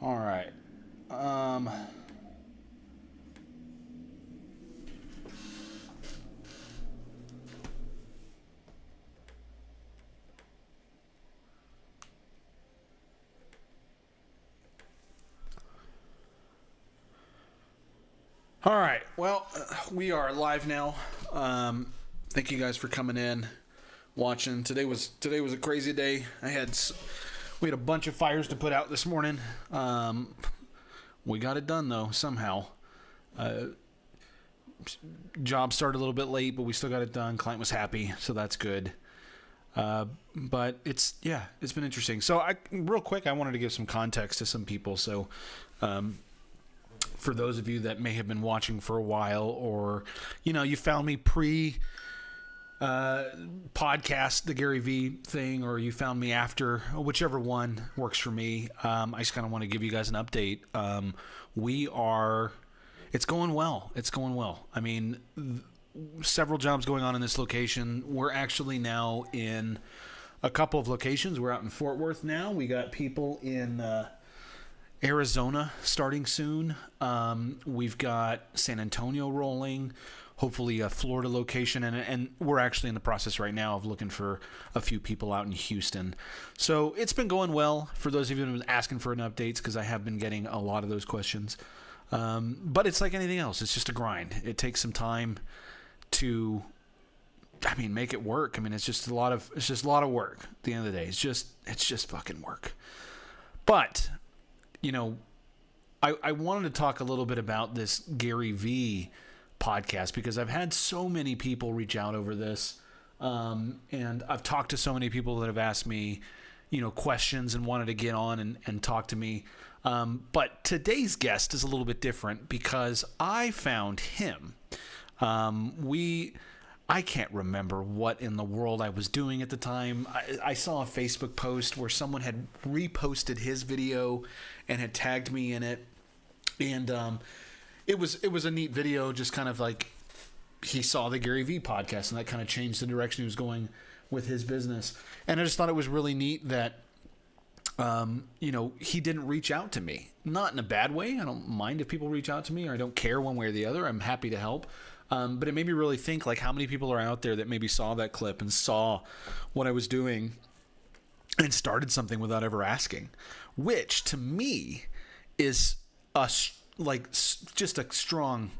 All right. Um, all right. Well, we are live now. Thank you guys for coming in, watching. Today was a crazy day. We had a bunch of fires to put out this morning. We got it done though somehow. Job started a little bit late, but we still got it done. Client was happy, so that's good. But it's been interesting. So real quick, I wanted to give some context to some people. So for those of you that may have been watching for a while, or you found me pre podcast, the Gary V thing, or you found me after, whichever one works for me. I just kind of want to give you guys an update. It's going well. It's going well. I mean, several jobs going on in this location. We're actually now in a couple of locations. We're out in Fort Worth now. We got people in Arizona starting soon. We've got San Antonio rolling, hopefully a Florida location, and we're actually in the process right now of looking for a few people out in Houston. So it's been going well for those of you who have been asking for an updates, because I have been getting a lot of those questions. But it's like anything else. It's just a grind. It takes some time to, make it work. It's just a lot of work at the end of the day. It's just fucking work. But, I wanted to talk a little bit about this Gary V podcast, because I've had so many people reach out over this. And I've talked to so many people that have asked me, questions and wanted to get on and talk to me. But today's guest is a little bit different, because I found him. I can't remember what in the world I was doing at the time. I saw a Facebook post where someone had reposted his video and had tagged me in it. And it was a neat video, just kind of like he saw the Gary V podcast, and that kind of changed the direction he was going with his business. And I just thought it was really neat that he didn't reach out to me. Not in a bad way. I don't mind if people reach out to me, or I don't care one way or the other. I'm happy to help. But it made me really think, like, how many people are out there that maybe saw that clip and saw what I was doing and started something without ever asking, which to me is just a strong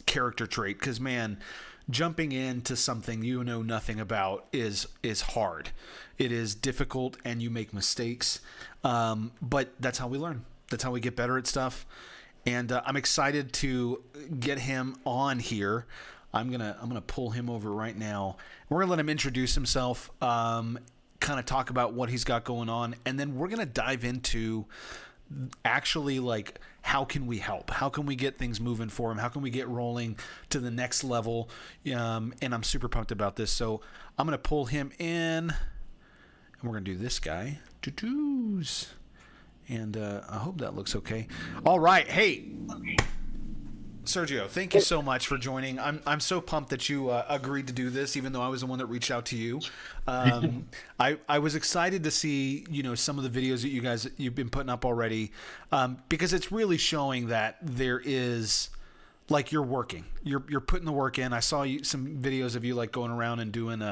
character trait. Because, man, jumping into something you know nothing about is hard. It is difficult, and you make mistakes. But that's how we learn. That's how we get better at stuff. And I'm excited to get him on here. I'm gonna pull him over right now. We're gonna let him introduce himself, kind of talk about what he's got going on, and then we're gonna dive into actually, like, how can we help? How can we get things moving for him? How can we get rolling to the next level? And I'm super pumped about this. So I'm gonna pull him in, and we're gonna do this guy. Doo-doos. And I hope that looks okay. All right. Hey, Sergio, thank you so much for joining. I'm so pumped that you agreed to do this, even though I was the one that reached out to you. I was excited to see, some of the videos that you've been putting up already, because it's really showing that there is, like, you're working. You're putting the work in. I saw some videos of you, like, going around and doing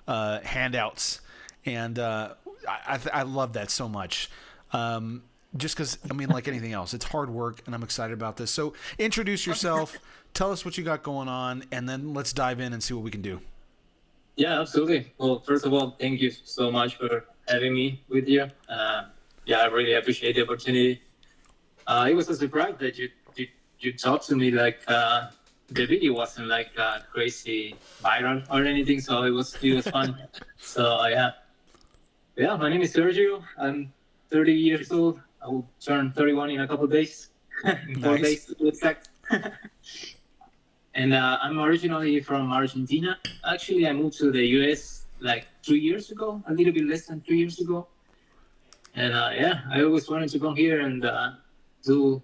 handouts, and I love that so much. Just because, like anything else, it's hard work, and I'm excited about this. So introduce yourself, tell us what you got going on, and then let's dive in and see what we can do. Yeah, absolutely. Well, first of all, thank you so much for having me with you. I really appreciate the opportunity. It was a surprise that you talked to me, like, the video wasn't like crazy viral or anything, so it was fun. So yeah, my name is Sergio. I'm 30 years old. I will turn 31 in a couple of days, in 4 days to be exact. And I'm originally from Argentina. Actually, I moved to the US like 3 years ago, a little bit less than 3 years ago. And I always wanted to come here and do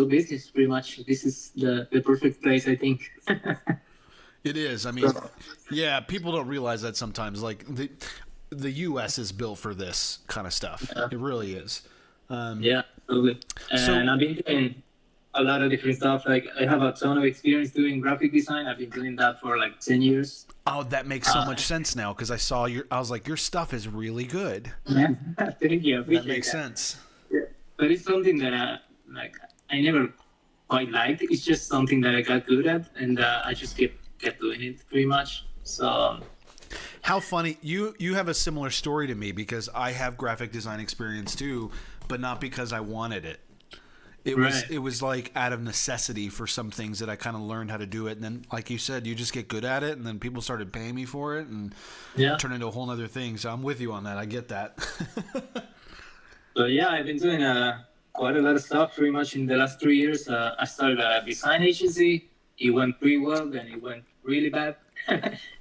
business. Pretty much, this is the perfect place, I think. It is. People don't realize that sometimes. Like the U.S. is built for this kind of stuff. Yeah. It really is. Yeah, totally. So And I've been doing a lot of different stuff. Like I have a ton of experience doing graphic design. I've been doing that for like 10 years. oh, that makes so much sense now because I was like, your stuff is really good. Yeah, thank you. I That appreciate makes that. sense. Yeah. But it's something that I never quite liked. It's just something that I got good at, and I just kept doing it pretty much. So How funny you have a similar story to me because I have graphic design experience too, but not because I wanted it. right. It was like out of necessity for some things that I kind of learned how to do it, and then like you said, you just get good at it, and then people started paying me for it, and Yeah. turned into a whole other thing. So I'm with you on that. I get that. So yeah, I've been doing quite a lot of stuff pretty much in the last 3 years. I started a design agency. It went pretty well, then it went really bad.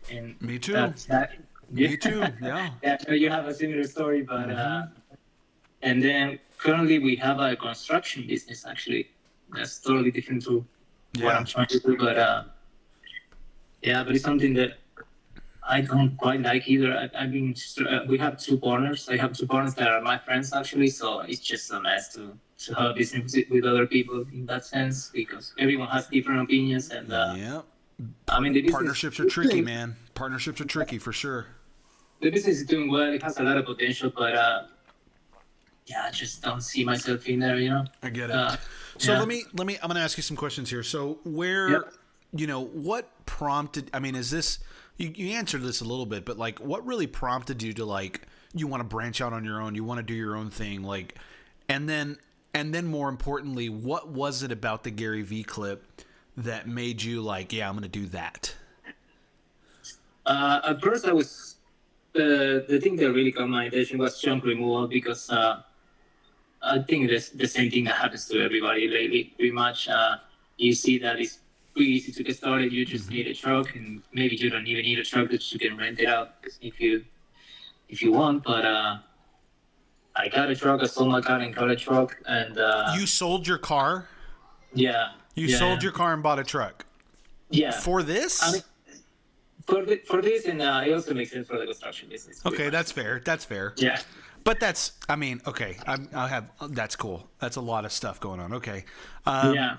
And Me too. that's that. Me too. Yeah. Yeah, so you have a similar story, but and then currently we have a construction business actually. That's totally different to what Yeah. I'm trying to do, but yeah, but it's something that I don't quite like either. We have two partners. I have two partners that are my friends actually, so it's just a mess to have business with other people in that sense because everyone has different opinions and Yeah. I mean the business Partnerships are tricky, man. Partnerships are tricky for sure. the business is doing well. It has a lot of potential, but yeah, I just don't see myself in there. You know. I get it. So yeah. let me. I'm going to ask you some questions here. So where, Yep. what prompted? I mean, is this? You answered this a little bit, but like, what really prompted you to like you want to branch out on your own? You want to do your own thing, like, and then more importantly, what was it about the Gary V clip that made you like, yeah, I'm going to do that? At first, I was the thing that really caught my attention was junk removal because I think that's the same thing that happens to everybody lately. Pretty much, you see that it's pretty easy to get started. You just need a truck, and maybe you don't even need a truck; that you can rent it out if you want. But I got a truck. I sold my car and got a truck, and You sold your car. yeah, You yeah, sold your car and bought a truck yeah. for this. I mean, for this, and it also makes sense for the construction business. pretty Okay, much. that's fair. That's fair. Yeah. But that's, I mean, okay, I'll have, that's cool. That's a lot of stuff going on. Okay. Yeah.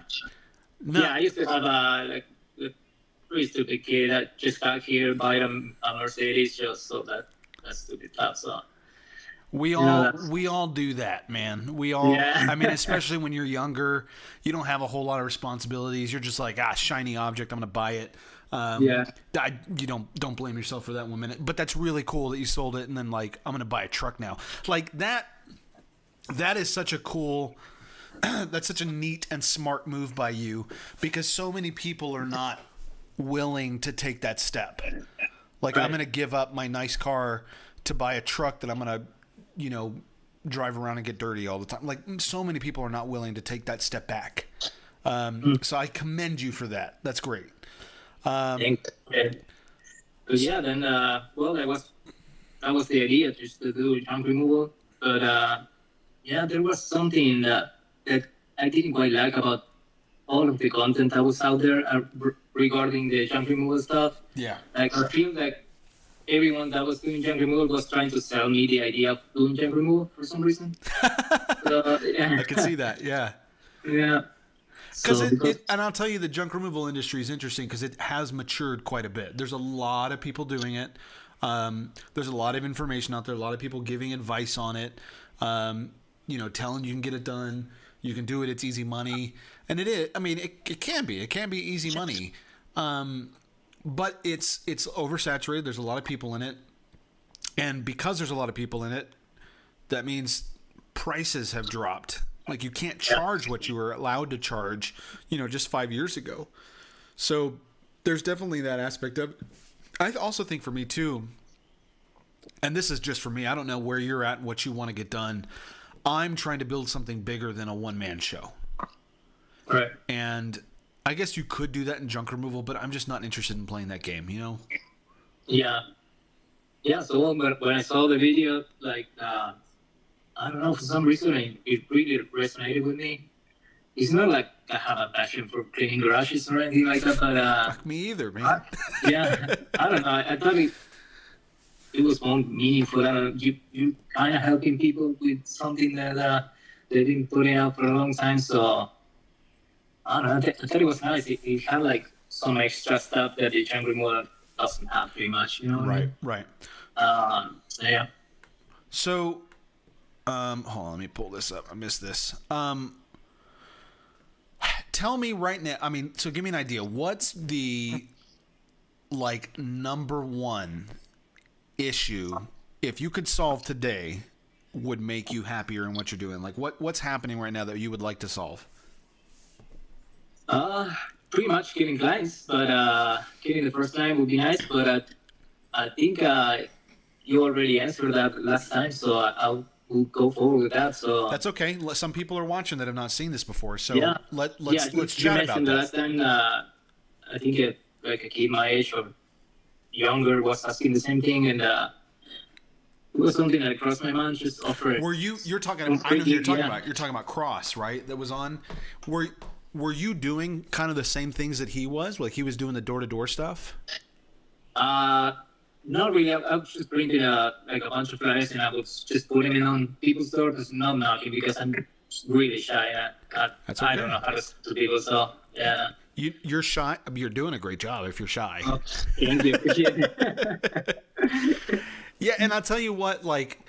No, Yeah, I used to have a pretty stupid kid that just got here, buy a Mercedes just so that stupid stuff. So we all do that, man. We all, Yeah. I mean, especially when you're younger, you don't have a whole lot of responsibilities. You're just like, shiny object, I'm going to buy it. yeah, You don't blame yourself for that 1 minute, but that's really cool that you sold it and then like, I'm going to buy a truck now. Like that is such a cool, that's such a neat and smart move by you because so many people are not willing to take that step. Like I'm going to give up my nice car to buy a truck that I'm going to, drive around and get dirty all the time. Like so many people are not willing to take that step back. So I commend you for that. That's great. thanks. But yeah, then well, that was the idea, just to do junk removal. But yeah, there was something that I didn't quite like about all of the content that was out there regarding the junk removal stuff. Yeah. Like I feel like everyone that was doing junk removal was trying to sell me the idea of doing junk removal for some reason. So, yeah. I can see that. Yeah. Yeah. Because So, and I'll tell you, the junk removal industry is interesting because it has matured quite a bit. There's a lot of people doing it. There's a lot of information out there. A lot of people giving advice on it. Telling you can get it done. You can do it. It's easy money, and it is. I mean, it can be. It can be easy money, but it's oversaturated. There's a lot of people in it, and because there's a lot of people in it, that means prices have dropped. Like you can't charge what you were allowed to charge, just 5 years ago. So there's definitely that aspect of it. I also think for me too, and this is just for me, I don't know where you're at and what you want to get done. I'm trying to build something bigger than a one-man show. right. And I guess you could do that in junk removal, but I'm just not interested in playing that game, Yeah. Yeah. So when I saw the video, like, I don't know, for some reason, it really resonated with me. It's not like I have a passion for cleaning garages or anything like that, but Fuck me either, man. yeah, I don't know. I thought it was more meaningful. I don't know, you kind of helping people with something that they didn't put it out for a long time. So I don't know. I thought it was nice. It had like some extra stuff that the jungle mode doesn't have pretty much. You know what I mean? Right. So yeah. So, hold on, let me pull this up. I missed this. Tell me right now. I mean, so give me an idea. What's the like number one issue if you could solve today would make you happier in what you're doing? Like what's happening right now that you would like to solve? Pretty much getting clients, but getting the first client would be nice. But I think you already answered that last time, so I'll go forward with that. So that's okay. Some people are watching that have not seen this before, so yeah. let's chat about that. Last time, I think like a kid my age or younger was asking the same thing, and it was something that crossed my mind. Just offer it. You're talking? I know who you're talking about. You're talking about Cross, right? That was on. Were you doing kind of the same things that he was? Like he was doing the door-to-door stuff? Not really. I was just printing like a bunch of flyers, and I was just putting it on people's doors. Not knocking because I'm really shy. That's okay. I don't know how to speak to people, so yeah. You're shy. I mean, you're doing a great job if you're shy. Oh, thank you. Yeah, and I'll tell you what, like,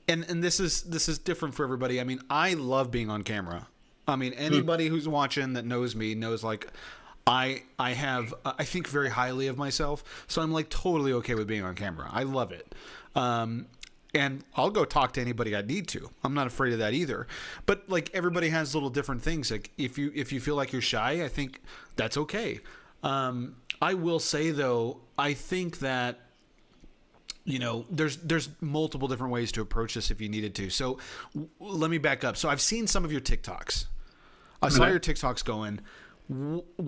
and this is different for everybody. I mean, I love being on camera. I mean, anybody who's watching that knows me knows like I think very highly of myself, so I'm like totally okay with being on camera. I love it. And I'll go talk to anybody I need to. I'm not afraid of that either. But like everybody has little different things. Like if you feel like you're shy, I think that's okay. I will say though, I think that there's multiple different ways to approach this if you needed to. So let me back up. So I've seen some of your TikToks. I saw your TikToks going.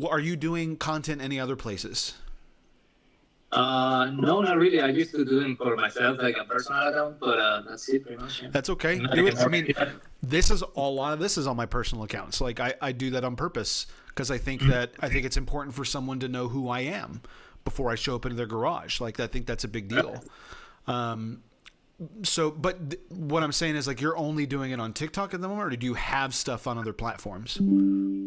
Are you doing content any other places? No, not really. I used to do them for myself, like a personal account, but that's it pretty much. Yeah. That's okay. Do it. I mean, this is a lot of this is on my personal accounts. Like I do that on purpose because I think it's important for someone to know who I am before I show up into their garage. Like I think that's a big deal. But what I'm saying is like you're only doing it on TikTok at the moment, or do you have stuff on other platforms?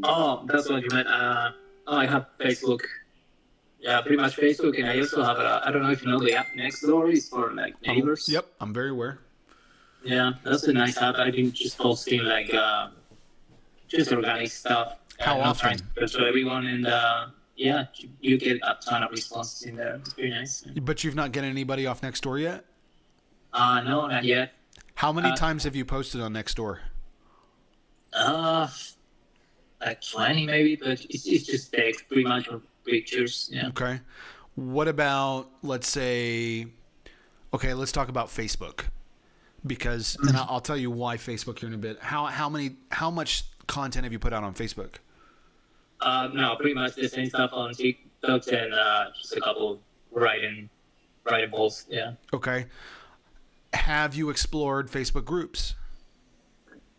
Oh, that's what you meant. I have Facebook. Yeah, pretty much Facebook, and I also have I don't know if you know the app Nextdoor is for like neighbors. Yep, I'm very aware. Yeah, that's a nice app. I've been just posting like just organic stuff. How often? So everyone, and yeah, you get a ton of responses in there. It's pretty nice. But you've not gotten anybody off Nextdoor yet? No, not yet. How many times have you posted on Nextdoor? Like 20 maybe, but it's just text pretty much, or pictures. Yeah. Okay. What about, let's say, let's talk about Facebook, because, and I'll tell you why Facebook here in a bit. How much content have you put out on Facebook? No, pretty much the same stuff on TikTok and just a couple writing posts. Yeah. Okay. Have you explored Facebook groups?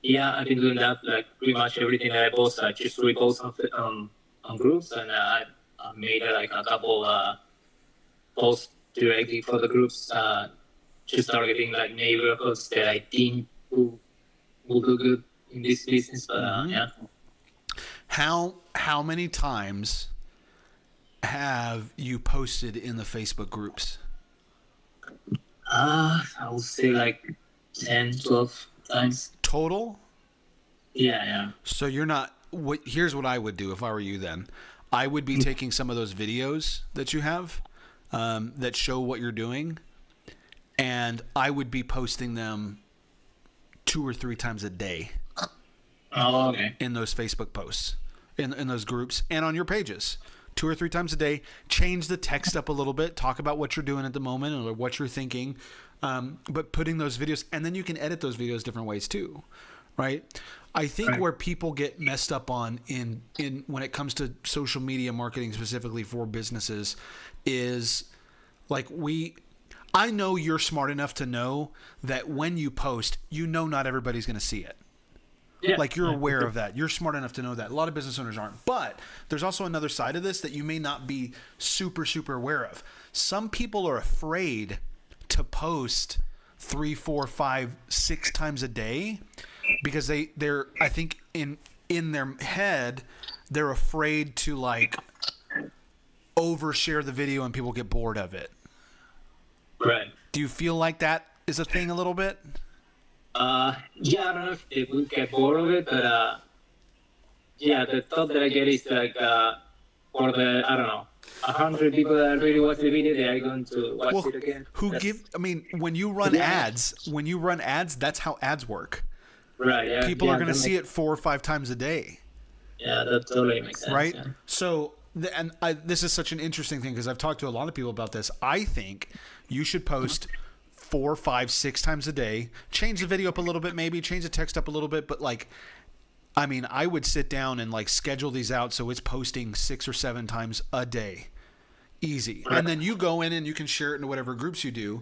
Yeah, I've been doing that. Like pretty much everything that I post, I just repost on groups, and I made like a couple posts directly for the groups, just targeting like neighborhoods that I think will do good in this business. But yeah. How many times have you posted in the Facebook groups? I would say like 10, 12 times. Total? Yeah. So you're not... Here's what I would do if I were you then. I would be taking some of those videos that you have that show what you're doing, and I would be posting them 2 or 3 times a day. Oh, okay. In those Facebook posts, in those groups, and on your pages. 2 or 3 times a day. Change the text up a little bit. Talk about what you're doing at the moment or what you're thinking. But putting those videos, and then you can edit those videos different ways too, right? I think where people get messed up on in when it comes to social media marketing specifically for businesses is like I know you're smart enough to know that when you post, not everybody's going to see it. Yeah. Like you're aware of that. You're smart enough to know that. A lot of business owners aren't. But there's also another side of this that you may not be super, super aware of. Some people are afraid to post 3, 4, 5, 6 times a day because they're I think in their head they're afraid to like overshare the video and people get bored of it. Right. Do you feel like that is a thing a little bit? Yeah, I don't know if they would get bored of it, but yeah, the thought that I get is like for the, I don't know, 100 people that really watch the video, they are going to watch it again. I mean, when you run ads, that's how ads work. Right. Yeah. People are going to see it 4 or 5 times a day. Yeah, that totally makes sense. Right. Yeah. So, this is such an interesting thing because I've talked to a lot of people about this. I think you should post 4, 5, 6 times a day. Change the video up a little bit, maybe change the text up a little bit, but like, I mean, I would sit down and like schedule these out so it's posting 6 or 7 times a day. Easy. And then you go in and you can share it into whatever groups you do.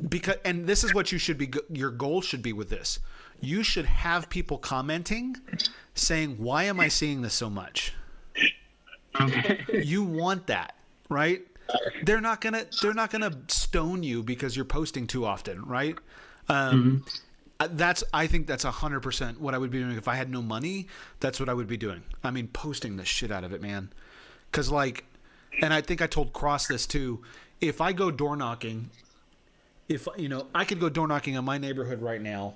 Because, and this is what you should be, your goal should be with this. You should have people commenting saying, why am I seeing this so much? You want that, right? They're not going to stone you because you're posting too often, right? I think that's 100% what I would be doing. If I had no money, that's what I would be doing. I mean, posting the shit out of it, man. Cause like, and I think I told Cross this too. If I go door knocking, I could go door knocking in my neighborhood right now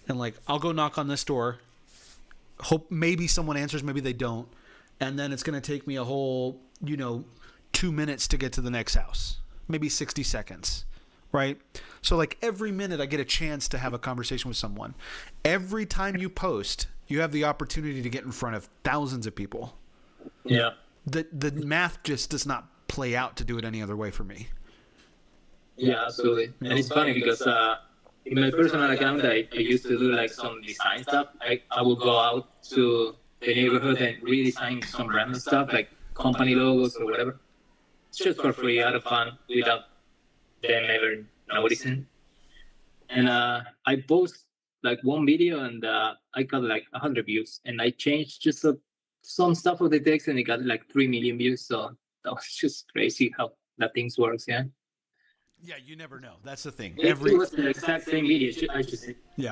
and like, I'll go knock on this door, hope maybe someone answers, maybe they don't. And then it's going to take me a whole, 2 minutes to get to the next house, maybe 60 seconds. Right? So like every minute I get a chance to have a conversation with someone. Every time you post, you have the opportunity to get in front of thousands of people. Yeah. The math just does not play out to do it any other way for me. Yeah, absolutely. And it's funny because in my personal account, I used to do like some design stuff. I would go out to the neighborhood and redesign some random stuff like company logos or whatever. It's just for free, out of fun, without them ever noticing. And I post like one video and I got like 100 views. And I changed just some stuff of the text and it got like 3 million views. So that was just crazy how that things works. Yeah. Yeah, you never know. That's the thing. It was the exact same video. I just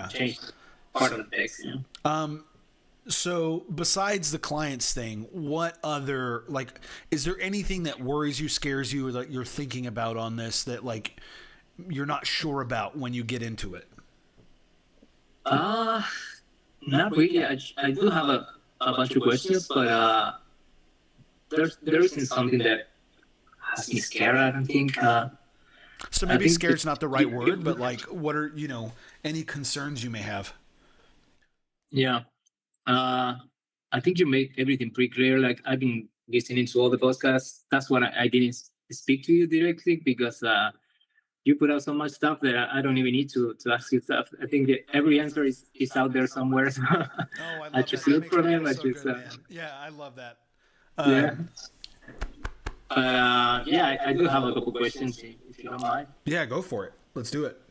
changed part of the text. Yeah. So besides the clients thing, what other, like, is there anything that worries you, scares you, or that you're thinking about on this that like you're not sure about when you get into it? Not really. I do have a bunch of questions, but there isn't something that has me scared, I don't think. So maybe scared's not the right word, but like, what are, any concerns you may have? Yeah. I think you make everything pretty clear. Like I've been listening to all the podcasts. That's what I didn't speak to you directly because you put out so much stuff that I don't even need to ask you stuff. I think that every answer is out there somewhere. So I just look for them. Yeah, I love that. I do have a couple questions if you don't mind. Yeah, go for it. Let's do it.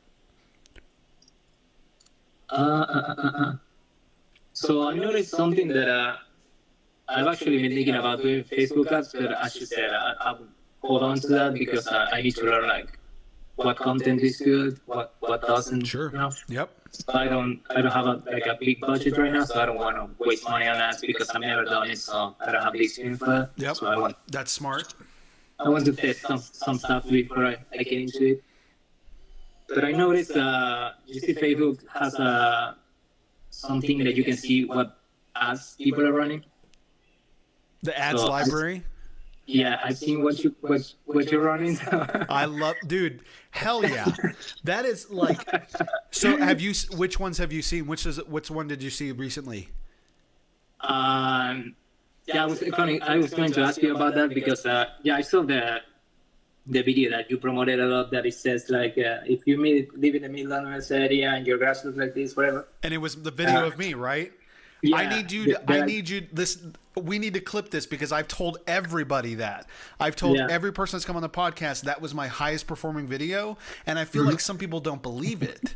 So I noticed something that I've actually been thinking about doing Facebook ads, but as you said, I'll hold on to that because I need to learn like what content is good, what doesn't. Sure. Yep. So I don't have a big budget right now, so I don't want to waste money on ads because I've never done it, so I don't have the experience for that. Yep. So that's smart. I want to test some stuff before I get into it. But I noticed, you see, Facebook has something that you can see what ads people are running. The ads library. Yeah, I've seen what you're running. I love, dude. Hell yeah, that is like. So which ones have you seen? Which one did you see recently? Yeah, I was going to ask you about that because I saw the video that you promoted a lot that it says like if you live in the middle of this area and your grass looks like this, whatever. And it was the video of me, right? Yeah, I need you. We need to clip this because I've told everybody that. I've told every person that's come on the podcast that was my highest performing video, and I feel like some people don't believe it.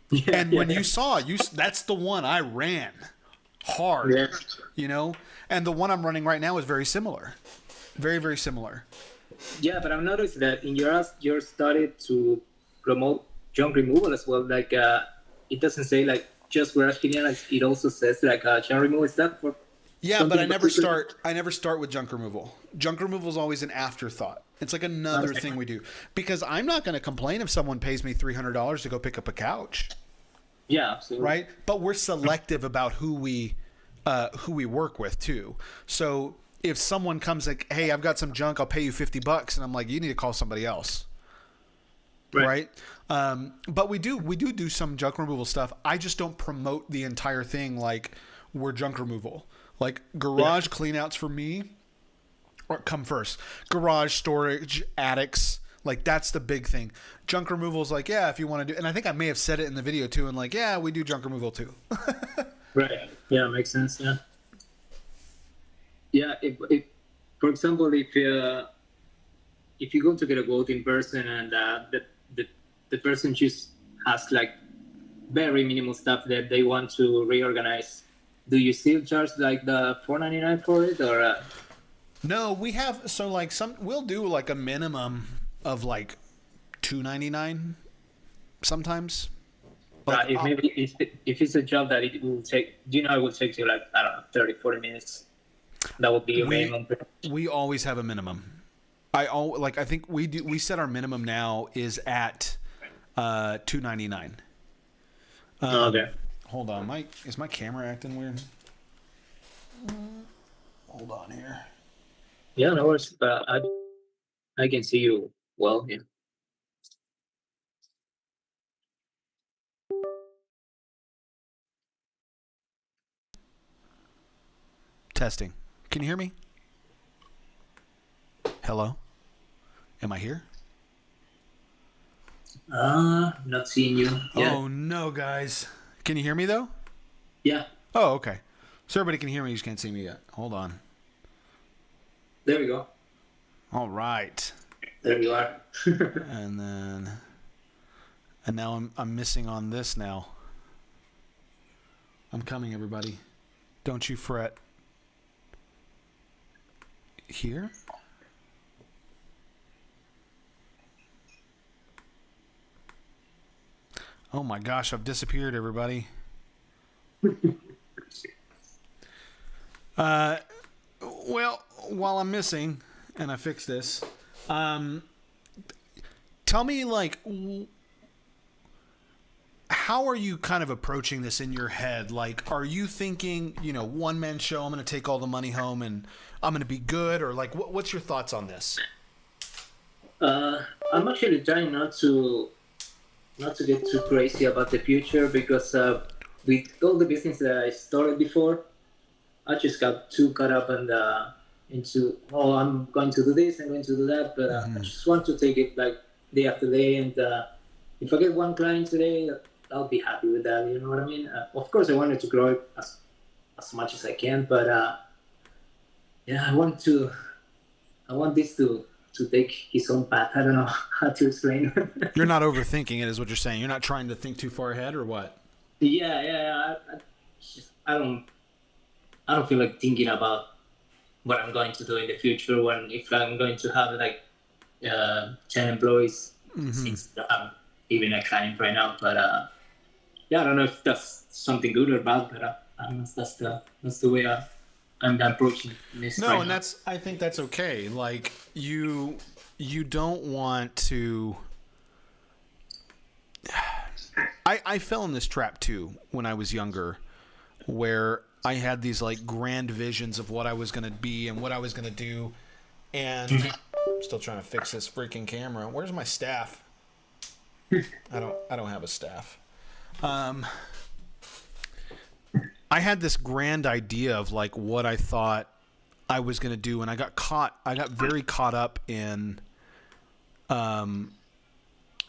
When you saw that's the one I ran hard. Yeah. And the one I'm running right now is very similar, very very similar. Yeah, but I've noticed that in your ads, you started to promote junk removal as well. Like it doesn't say like just grass cleaning. Like it also says like junk removal stuff for. Yeah, but something particular? I never start with junk removal. Junk removal is always an afterthought. It's like another Okay. thing we do because I'm not going to complain if someone pays me $300 to go pick up a couch, Yeah, absolutely. right? But we're selective about who we work with too. So if someone comes like, "Hey, I've got some junk. I'll pay you $50," and I'm like, "You need to call somebody else." Right. But we do some junk removal stuff. I just don't promote the entire thing like we're junk removal. Like garage cleanouts for me come first. Garage storage, attics, like that's the big thing. Junk removal is like, yeah, if you want to do, and I think I may have said it in the video too, and like, yeah, we do junk removal too. Right. Yeah, makes sense. Yeah. Yeah. If for example, if you go to get a quote in person and the person just has like very minimal stuff that they want to reorganize, do you still charge like the $4.99 for it or? No, we have so like we'll do like a minimum of like $2.99 sometimes. Like, If it's a job that it will take, it will take you like, I don't know, 30-40 minutes. That would be your minimum. We always have a minimum. I think we set our minimum now is at $2.99. Okay. Hold on, is my camera acting weird? Hold on here. Yeah, no worries. But I can see you well. Yeah. Testing. Can you hear me? Hello? Am I here? Not seeing you. Yeah. Oh no, guys. Can you hear me though? Yeah. Oh, okay. So everybody can hear me, you just can't see me yet. Hold on. There we go. All right. There you are. And now I'm missing on this now. I'm coming, everybody. Don't you fret. Here? Oh my gosh, I've disappeared, everybody. Well, while I'm missing, and I fix this, tell me, like, how are you kind of approaching this in your head? Like, are you thinking, one-man show, I'm going to take all the money home and I'm going to be good? Or, like, what's your thoughts on this? I'm actually trying not to get too crazy about the future because with all the business that I started before, I just got too caught up into I'm going to do this, I'm going to do that, but I just want to take it like day after day, and if I get one client today, I'll be happy with that. You know what I mean? Of course, I wanted to grow it as much as I can, but yeah, I want this to take his own path. I don't know how to explain. You're not overthinking it, is what you're saying. You're not trying to think too far ahead, or what? Yeah. I don't feel like thinking about what I'm going to do in the future if I'm going to have like 10 employees, since I'm even a client right now. But yeah, I don't know if that's something good or bad, but I don't know if that's the way I'm approaching this. No, right and now. I think that's okay. Like you don't want to. I fell in this trap too when I was younger, where I had these like grand visions of what I was going to be and what I was going to do, and I'm still trying to fix this freaking camera. Where's my staff? I don't have a staff. I had this grand idea of like what I thought I was going to do, and I got very caught up in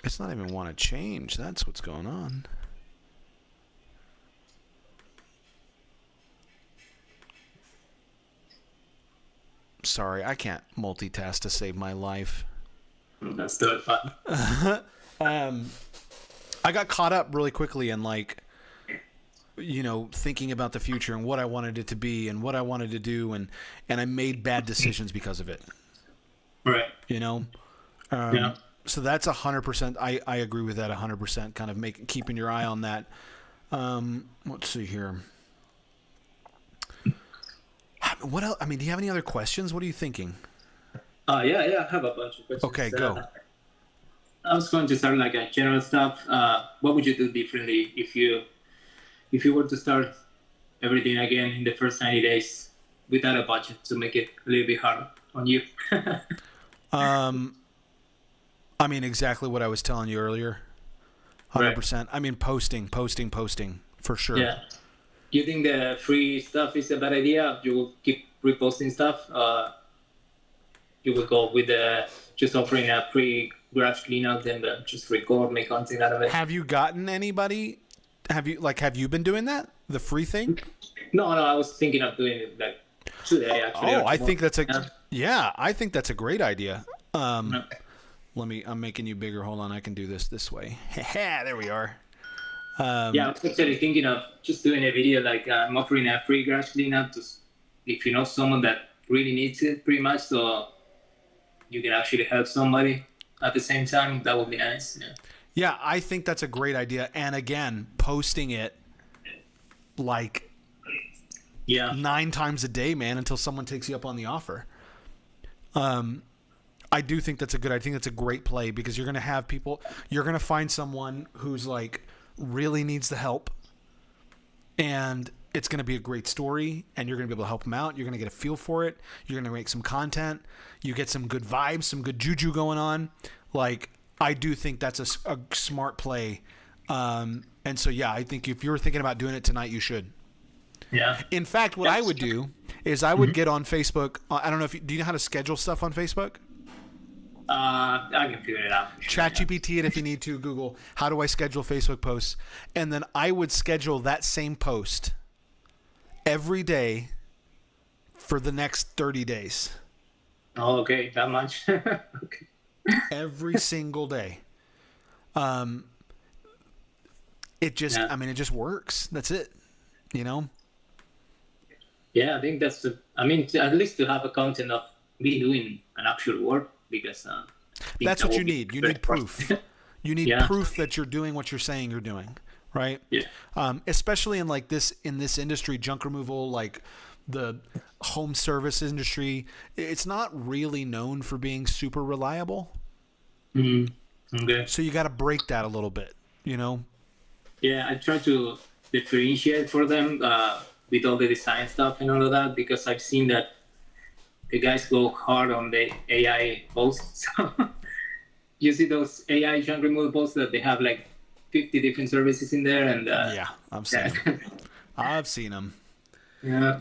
it's not even want to change. That's what's going on. Sorry, I can't multitask to save my life. That's still fun. I got caught up really quickly in like, thinking about the future and what I wanted it to be and what I wanted to do, and I made bad decisions because of it. Right. Yeah. So that's 100%. I agree with that 100%. Kind of keeping your eye on that. Let's see here. What else? I mean, do you have any other questions? What are you thinking? Yeah, I have a bunch of questions. Okay, go. I was going to start like a general stuff. What would you do differently if you were to start everything again in the first 90 days without a budget to make it a little bit harder on you? I mean, exactly what I was telling you earlier. 100%. Right. I mean, posting for sure. Yeah. Do you think the free stuff is a bad idea? You will keep reposting stuff? You will go with just offering a free garage cleanout and just record, make content out of it? Have you gotten anybody? Have you been doing that? The free thing? No, I was thinking of doing it like today actually. Oh, I think that's I think that's a great idea. I'm making you bigger. Hold on, I can do this way. There we are. I was actually thinking of just doing a video like I'm offering a free garage cleanup to, if you know someone that really needs it, pretty much, so you can actually help somebody at the same time. That would be nice. Yeah, I think that's a great idea. And again, posting it like 9 times a day, man, until someone takes you up on the offer. I do think that's I think that's a great play, because you're going to have people, you're going to find someone who's like really needs the help, and it's going to be a great story, and you're going to be able to help them out. You're going to get a feel for it. You're going to make some content. You get some good vibes, some good juju going on. Like, I do think that's a smart play. And so, yeah, I think if you're thinking about doing it tonight, you should. Yeah. In fact, what I would do is I would get on Facebook. I don't know do you know how to schedule stuff on Facebook? I can figure it out. ChatGPT it if you need to. Google, how do I schedule Facebook posts? And then I would schedule that same post every day for the next 30 days. Oh, okay. That much? Okay. Every single day. It just, I mean, it just works. That's it. You know? Yeah, I think that's at least to have a content of me doing an actual work, because that's what you need. You need proof. You need proof that you're doing what you're saying you're doing, right? Yeah. Especially in this industry, junk removal, like the home service industry, it's not really known for being super reliable. Mm-hmm. Okay. So you got to break that a little bit, you know? Yeah, I try to differentiate for them with all the design stuff and all of that, because I've seen that the guys go hard on the AI posts. You see those AI junk removal posts that they have like 50 different services in there, and I've seen them. I've seen them. Yeah.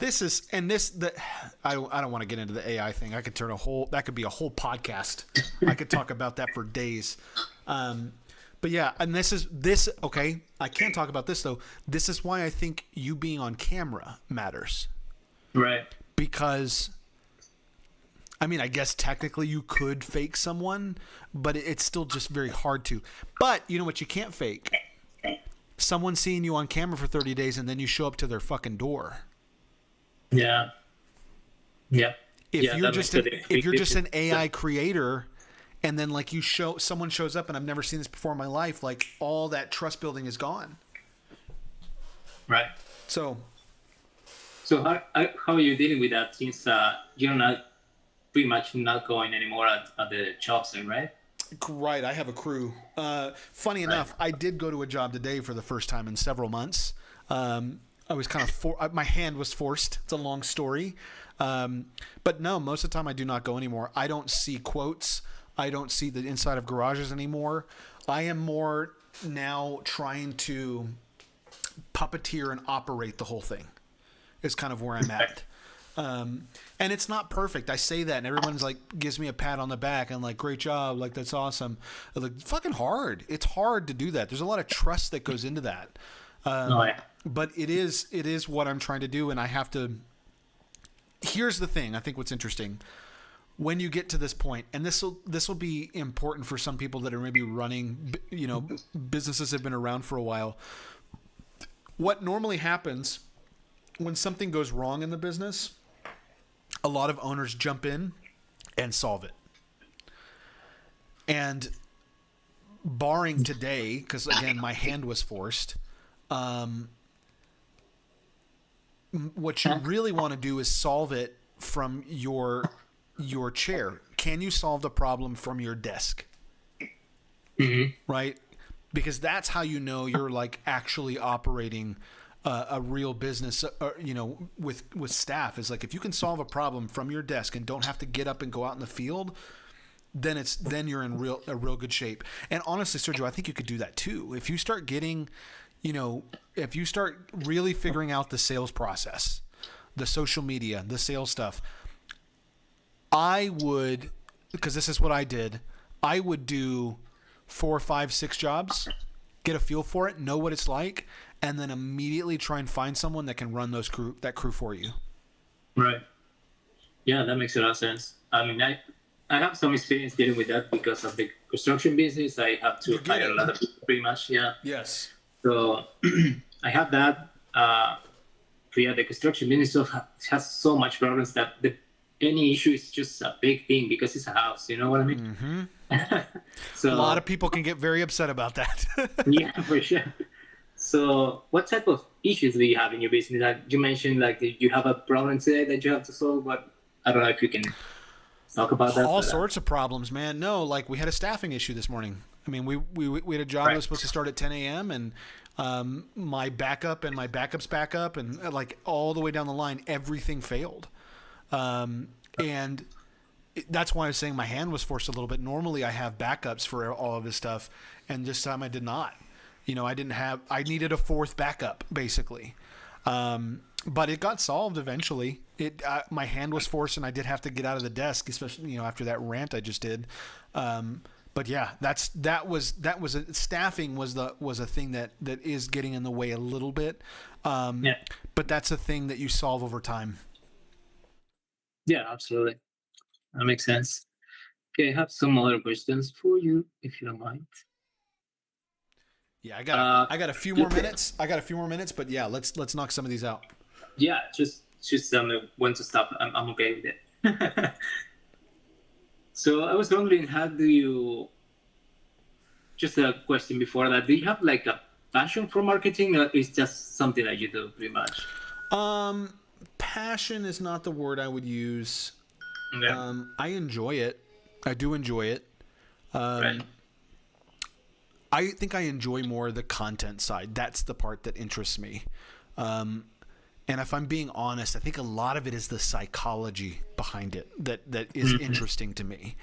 I don't want to get into the AI thing. I could that could be a whole podcast. I could talk about that for days. But yeah, and okay, I can't talk about this though. This is why I think you being on camera matters. Right. Because I mean, I guess technically you could fake someone, but it's still just very hard to. But you know what you can't fake? Someone seeing you on camera for 30 days and then you show up to their fucking door. Yeah. Yeah. If you're just an AI creator, and then like someone shows up and I've never seen this before in my life, like all that trust building is gone. Right. So how are you dealing with that, since you're not pretty much not going anymore at the job site, right? Right. I have a crew. Funny enough, I did go to a job today for the first time in several months. I was kind of my hand was forced. It's a long story. But no, most of the time I do not go anymore. I don't see quotes. I don't see the inside of garages anymore. I am more now trying to puppeteer and operate the whole thing. Is kind of where I'm at. And it's not perfect. I say that and everyone's like, gives me a pat on the back and like, great job. Like, that's awesome. Like, fucking hard. It's hard to do that. There's a lot of trust that goes into that. But it is what I'm trying to do. And I have to, here's the thing. I think what's interesting when you get to this point, and this will be important for some people that are maybe running, businesses that have been around for a while. What normally happens when something goes wrong in the business, a lot of owners jump in and solve it. And barring today, because again, my hand was forced. What you really want to do is solve it from your chair. Can you solve the problem from your desk? Right? Because that's how you know you're like actually operating a real business, with staff. Is like if you can solve a problem from your desk and don't have to get up and go out in the field, then you're in real good shape. And honestly, Sergio, I think you could do that too. If you start getting, if you start really figuring out the sales process, the social media, the sales stuff, I would, because this is what I did, I would do 4, 5, 6 jobs, get a feel for it, know what it's like, and then immediately try and find someone that can run that crew for you. Right. Yeah, that makes a lot of sense. I mean, I have some experience dealing with that because of the construction business. I have to hire a lot of people, pretty much. Yeah. Yes. So I have that. The construction business has so much problems that any issue is just a big thing because it's a house. You know what I mean? Mm-hmm. So a lot of people can get very upset about that. Yeah, for sure. So what type of issues do you have in your business? Like you mentioned, like you have a problem today that you have to solve, but I don't know if you can talk about that. All sorts of problems, man. No, like we had a staffing issue this morning. I mean, we had a job that was supposed to start at 10 a.m. and my backup and my backup's backup and like all the way down the line, everything failed. And that's why I was saying my hand was forced a little bit. Normally I have backups for all of this stuff, and this time I did not. I needed a 4th backup basically. But it got solved eventually. My hand was forced and I did have to get out of the desk, especially, after that rant I just did. But yeah, staffing was a thing that is getting in the way a little bit. But that's a thing that you solve over time. Yeah, absolutely. That makes sense. Okay, I have some other questions for you, if you don't mind. Yeah, I got a few more minutes. But yeah, let's knock some of these out. Yeah, just tell me when to stop. I'm okay with it. So I was wondering, how do you? Just a question before that. Do you have like a passion for marketing, or is just something that you do pretty much? Passion is not the word I would use. Yeah. I enjoy it. I do enjoy it. Right. I think I enjoy more the content side. That's the part that interests me. And if I'm being honest, I think a lot of it is the psychology behind it that is interesting to me.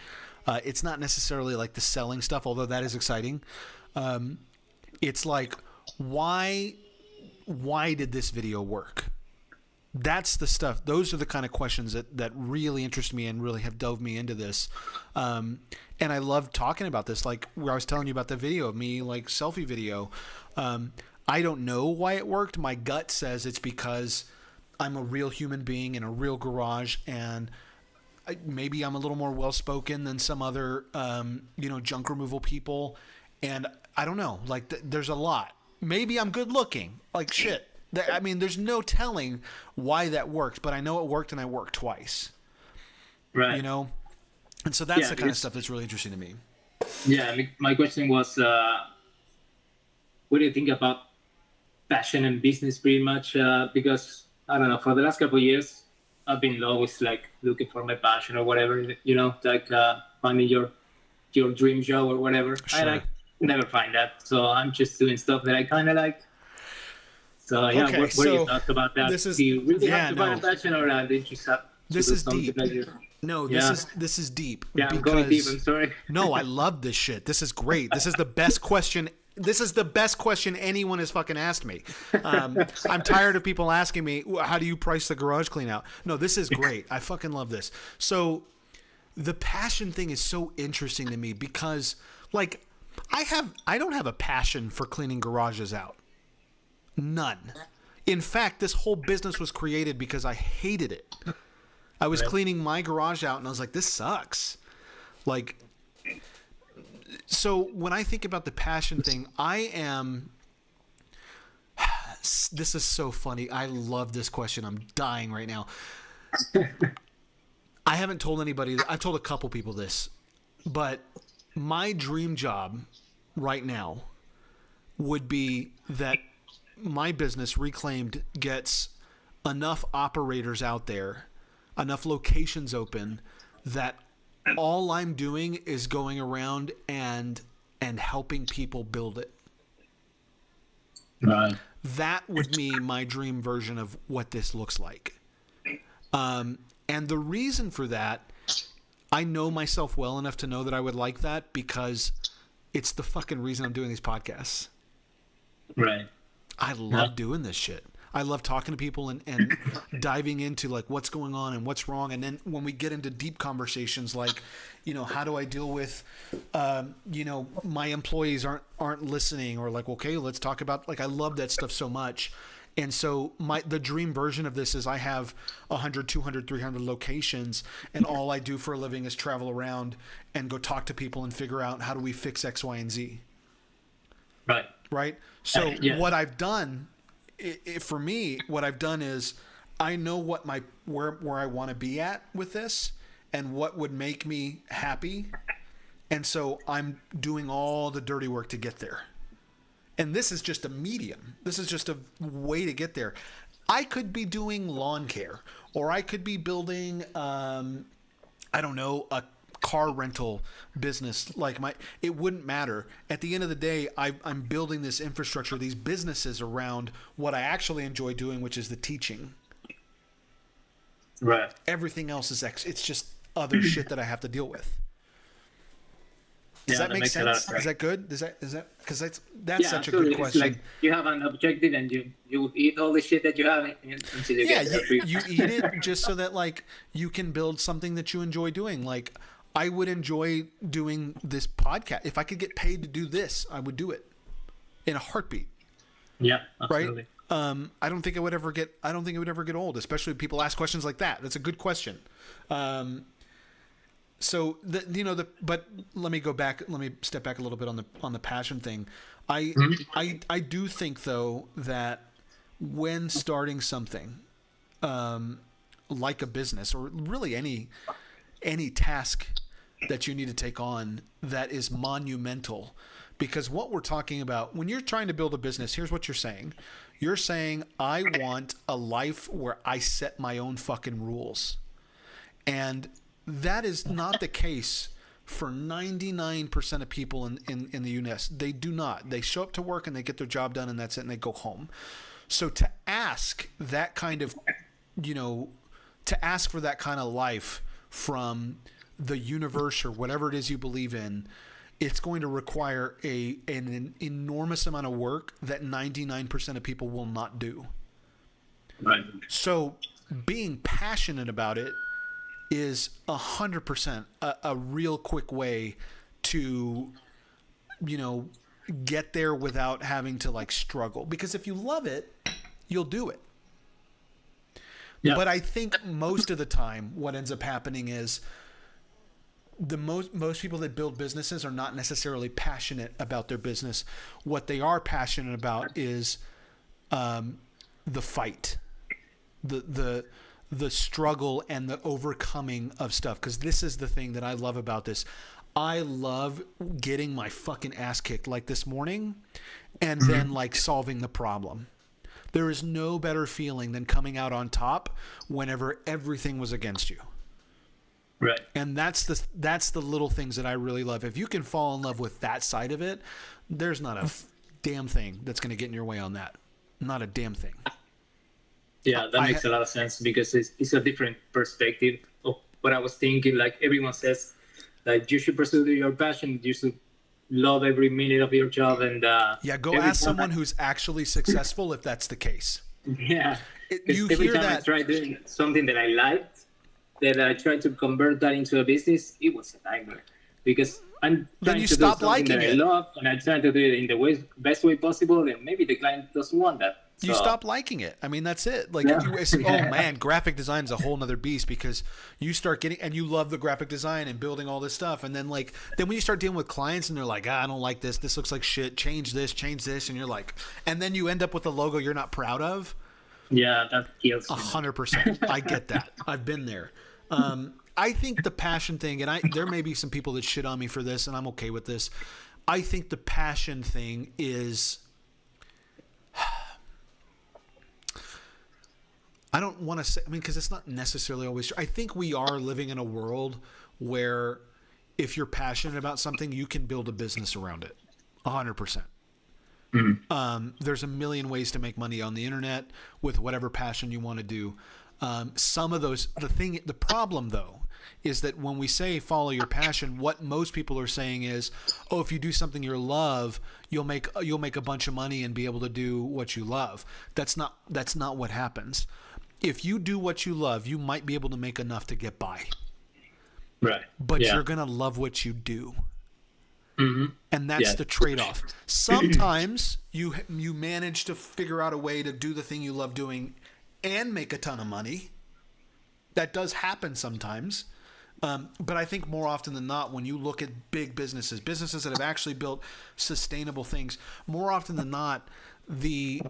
It's not necessarily like the selling stuff, although that is exciting. It's like, why did this video work? That's the stuff. Those are the kind of questions that really interest me and really have dove me into this. And I love talking about this, like where I was telling you about the video of me, like selfie video. I don't know why it worked. My gut says it's because I'm a real human being in a real garage, and maybe I'm a little more well-spoken than some other, junk removal people. And I don't know, like there's a lot. Maybe I'm good looking, like shit. I mean, there's no telling why that worked, but I know it worked, and I worked twice. Right. And so that's the kind of stuff that's really interesting to me. Yeah, my question was, what do you think about passion and business, pretty much? Because I don't know, for the last couple of years, I've been always like looking for my passion or whatever, like finding your dream job or whatever. Sure. I never find that, so I'm just doing stuff that I kind of like. So yeah, Okay, what do you talk about that? Do you really have to find a passion, or did you just have this to do is something deep. that you... No, Yeah. this is deep. Yeah, I'm going deep. I'm sorry. No, I love this shit. This is great. This is the best question. This is the best question anyone has fucking asked me. I'm tired of people asking me, how do you price the garage clean out? No, this is great. I fucking love this. So the passion thing is so interesting to me because, like, I don't have a passion for cleaning garages out. None. In fact, this whole business was created because I hated it. I was cleaning my garage out and I was like, this sucks. Like, so when I think about the passion thing, this is so funny. I love this question. I'm dying right now. I haven't told anybody. I've told a couple people this, but my dream job, right now would be that my business, Reclaimed, gets enough operators out there, enough locations open, that all I'm doing is going around and helping people build it. Right. That would be my dream version of what this looks like. And the reason for that, I know myself well enough to know that I would like that, because it's the fucking reason I'm doing these podcasts. Right. I love doing this shit. I love talking to people and diving into like what's going on and what's wrong. And then when we get into deep conversations, like, you know, how do I deal with, you know, my employees aren't listening, or like, okay, let's talk about, like, I love that stuff so much. And so the dream version of this is I have 100, 200, 300 locations, and all I do for a living is travel around and go talk to people and figure out how do we fix X, Y, and Z. Right. Right. So what I've done, for me, what I've done is I know what where I want to be at with this and what would make me happy. And so I'm doing all the dirty work to get there. And this is just a medium. This is just a way to get there. I could be doing lawn care, or I could be building, I don't know, a car rental business. It wouldn't matter. At the end of the day, I'm building this infrastructure, these businesses around what I actually enjoy doing, which is the teaching. Right. Everything else it's just other shit that I have to deal with. Does that make sense? Is that good? Is that because that's such a good question. It's like you have an objective and you eat all the shit that you have until you get there. you eat it just so that like you can build something that you enjoy doing. Like, I would enjoy doing this podcast. If I could get paid to do this, I would do it in a heartbeat. Yeah, absolutely. Right? I don't think it would ever get old, especially when people ask questions like that. That's a good question. But let me go back. Let me step back a little bit on the passion thing. I do think though that when starting something, like a business, or really any task that you need to take on that is monumental, because what we're talking about when you're trying to build a business, here's what you're saying. You're saying, I want a life where I set my own fucking rules. And that is not the case for 99% of people in the US. They do not. They show up to work and they get their job done, and that's it, and they go home. So to ask that kind of, to ask for that kind of life from the universe or whatever it is you believe in, it's going to require an enormous amount of work that 99% of people will not do. Right. So being passionate about it is 100% a real quick way to, get there without having to like struggle. Because if you love it, you'll do it. Yeah. But I think most of the time what ends up happening is most people that build businesses are not necessarily passionate about their business. What they are passionate about is the fight, the struggle, and the overcoming of stuff. Because this is the thing that I love about this. I love getting my fucking ass kicked like this morning and then like solving the problem. There is no better feeling than coming out on top whenever everything was against you. Right. And that's the little things that I really love. If you can fall in love with that side of it, there's not a damn thing that's going to get in your way on that. Not a damn thing. Yeah, that makes a lot of sense, because it's a different perspective of what I was thinking. Like everyone says, like you should pursue your passion. You should love every minute of your job. And go ask someone who's actually successful if that's the case. Yeah. Every time I tried doing something that I liked, that I tried to convert that into a business, it was a nightmare, because I'm trying to do something that I love, and I'm trying to do it in the best way possible, and maybe the client doesn't want that. So, you stop liking it. I mean, that's it. Like, oh man, graphic design is a whole nother beast, because you start getting, and you love the graphic design and building all this stuff. And then when you start dealing with clients and they're like, I don't like this. This looks like shit. Change this. And you're like, and then you end up with a logo you're not proud of. Yeah, that kills me. 100%. I get that. I've been there. I think the passion thing, and there may be some people that shit on me for this, and I'm okay with this. I think the passion thing is, I don't want to say, I mean, because it's not necessarily always true. I think we are living in a world where if you're passionate about something, you can build a business around it. 100%. There's a million ways to make money on the internet with whatever passion you want to do. Some of those, the problem though, is that when we say follow your passion, what most people are saying is, oh, if you do something you love, you'll make a bunch of money and be able to do what you love. That's not what happens. If you do what you love, you might be able to make enough to get by. Right. But you're going to love what you do. And that's the trade-off. Sometimes you manage to figure out a way to do the thing you love doing and make a ton of money. That does happen sometimes. But I think more often than not, when you look at big businesses that have actually built sustainable things, more often than not, the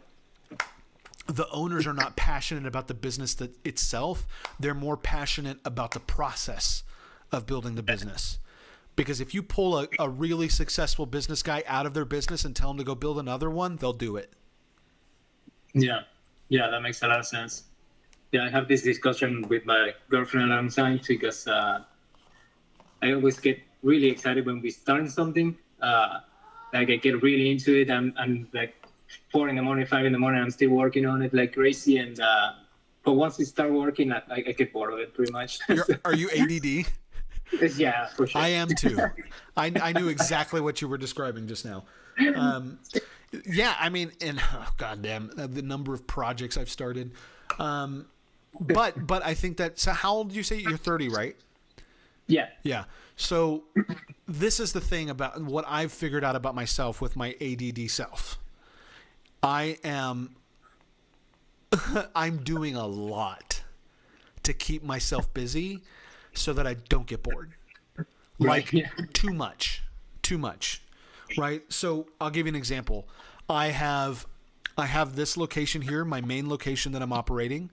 owners are not passionate about the business itself. They're more passionate about the process of building the business. Because if you pull a really successful business guy out of their business and tell them to go build another one, they'll do it. Yeah, that makes a lot of sense. Yeah, I have this discussion with my girlfriend all the time because I always get really excited when we start something. Like I get really into it. I'm like 4 a.m, 5 a.m, I'm still working on it like crazy. And but once we start working, I get bored of it pretty much. Are you ADD? Yeah, for sure. I am too. I knew exactly what you were describing just now. Yeah, I mean, and goddamn, the number of projects I've started. But I think that. So, how old do you say you're 30, right? Yeah. Yeah. So, this is the thing about what I've figured out about myself with my ADD self. I'm doing a lot to keep myself busy so that I don't get bored. Like too much, right? So I'll give you an example. I have this location here, my main location that I'm operating.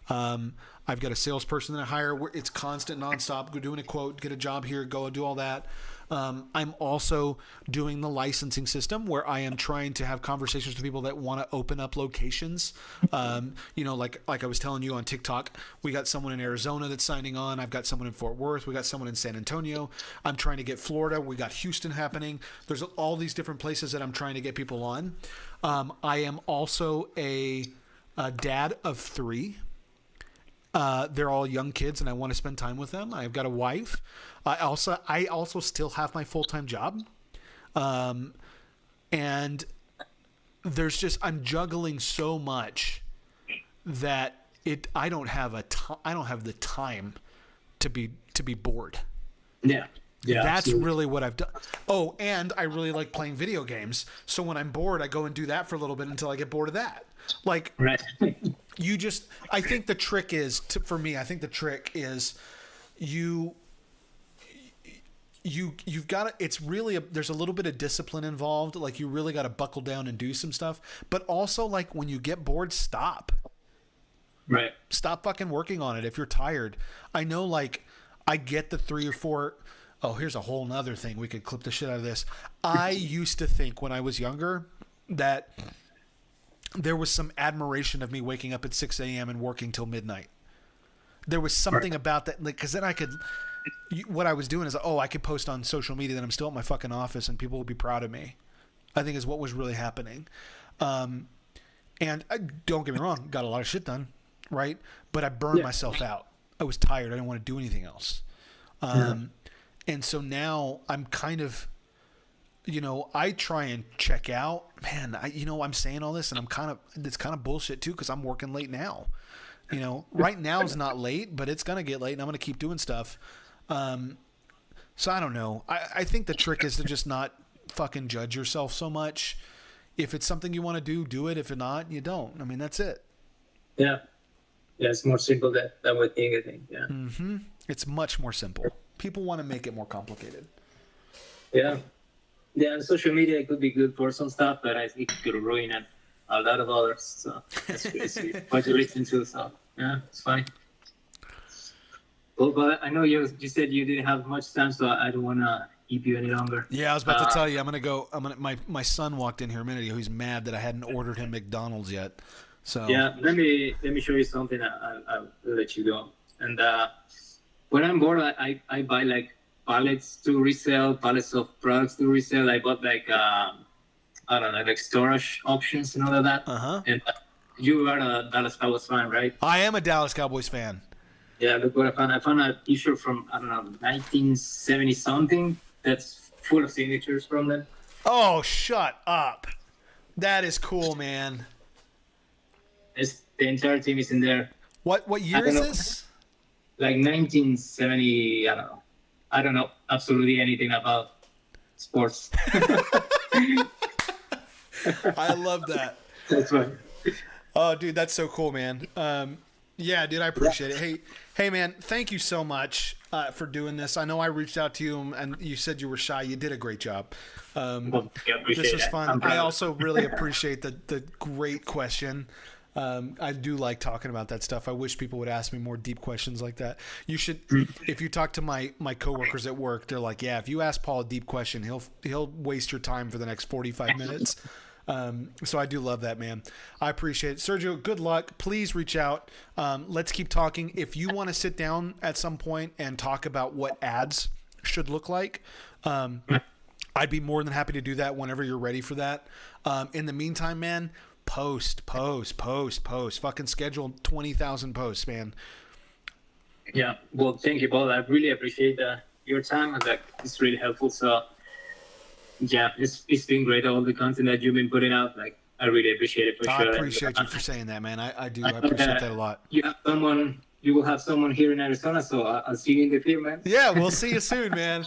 I've got a salesperson that I hire. It's constant, nonstop. Go doing a quote, get a job here, go do all that. I'm also doing the licensing system where I am trying to have conversations with people that want to open up locations. Like I was telling you on TikTok, we got someone in Arizona that's signing on. I've got someone in Fort Worth. We got someone in San Antonio. I'm trying to get Florida. We got Houston happening. There's all these different places that I'm trying to get people on. I am also a dad of 3. They're all young kids, and I want to spend time with them. I've got a wife. I also still have my full-time job, and I'm juggling so much that I don't have the time to be bored. Yeah. Yeah, that's absolutely. really what I've done. Oh, and I really like playing video games. So when I'm bored, I go and do that for a little bit until I get bored of that. Like, right. I think the trick is, for me, you've got to, it's really, there's a little bit of discipline involved. Like you really got to buckle down and do some stuff, but also like when you get bored, stop. Right. Stop fucking working on it. If you're tired, I know, like I get the 3 or 4. Oh, here's a whole nother thing. We could clip the shit out of this. I used to think when I was younger that there was some admiration of me waking up at 6 a.m. and working till midnight. There was something about that, like, because then what I was doing is, I could post on social media that I'm still at my fucking office and people would be proud of me. I think is what was really happening. And don't get me wrong, got a lot of shit done, right? But I burned myself out. I was tired. I didn't want to do anything else. And so now I'm kind of, I try and check out. Man, I'm saying all this, and it's kind of bullshit too, because I'm working late now. Right now is not late, but it's gonna get late, and I'm gonna keep doing stuff. So I don't know. I think the trick is to just not fucking judge yourself so much. If it's something you want to do it. If not, you don't. I mean, that's it. Yeah. Yeah, it's more simple than we think, I think. Yeah. Mm-hmm. It's much more simple. People want to make it more complicated. Yeah. Yeah, social media could be good for some stuff, but I think it could ruin a lot of others. So that's crazy. What to listen to, so yeah, it's fine. Well, but I know you said you didn't have much time, so I don't want to keep you any longer. Yeah, I was about to tell you. My son walked in here a minute ago. He's mad that I hadn't ordered him McDonald's yet. So Yeah, let me show you something. I'll let you go. And when I'm bored, I buy like pallets to resell, pallets of products to resell. I bought like I don't know, like storage options and all of that. And you are a Dallas Cowboys fan, right? I am a Dallas Cowboys fan. Yeah, look what I found. I found a T-shirt from, I don't know, 1970 something. That's full of signatures from them. Oh, shut up! That is cool, man. The entire team is in there. What year is this? Like 1970. I don't know absolutely anything about sports. I love that. That's right. Oh, dude, that's so cool, man. Yeah, dude, I appreciate it. Hey, man, thank you so much for doing this. I know I reached out to you and you said you were shy. You did a great job. This was fun. I also really appreciate the great question. I do like talking about that stuff. I wish people would ask me more deep questions like that. You should, if you talk to my coworkers at work, they're like, yeah, if you ask Paul a deep question, he'll waste your time for the next 45 minutes. So I do love that, man. I appreciate it. Sergio, good luck. Please reach out. Let's keep talking. If you want to sit down at some point and talk about what ads should look like, I'd be more than happy to do that whenever you're ready for that. In the meantime, man, post. Fucking schedule 20,000 posts, man. Yeah. Well, thank you, Paul. I really appreciate your time, and it's really helpful. So, yeah, it's been great, all the content that you've been putting out. Like, I really appreciate it for sure. I appreciate you for saying that, man. I do. I appreciate that a lot. You will have someone here in Arizona, so I'll see you in the field, man. Yeah, we'll see you soon, man.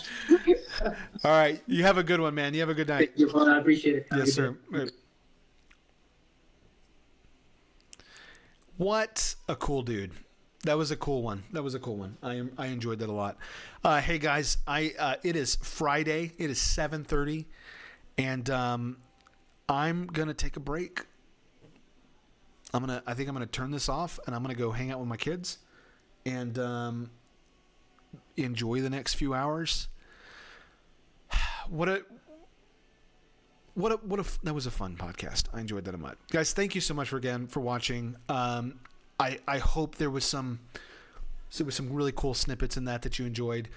All right. You have a good one, man. You have a good night. Thank you, Paul. I appreciate it. Yes, sir. What a cool dude. That was a cool one. I enjoyed that a lot. Hey guys, it is Friday. It is 7:30, and I'm gonna take a break. I think I'm gonna turn this off, and I'm gonna go hang out with my kids, and enjoy the next few hours. That was a fun podcast. I enjoyed that a lot. Guys, thank you so much for watching. I hope there was some really cool snippets in that you enjoyed.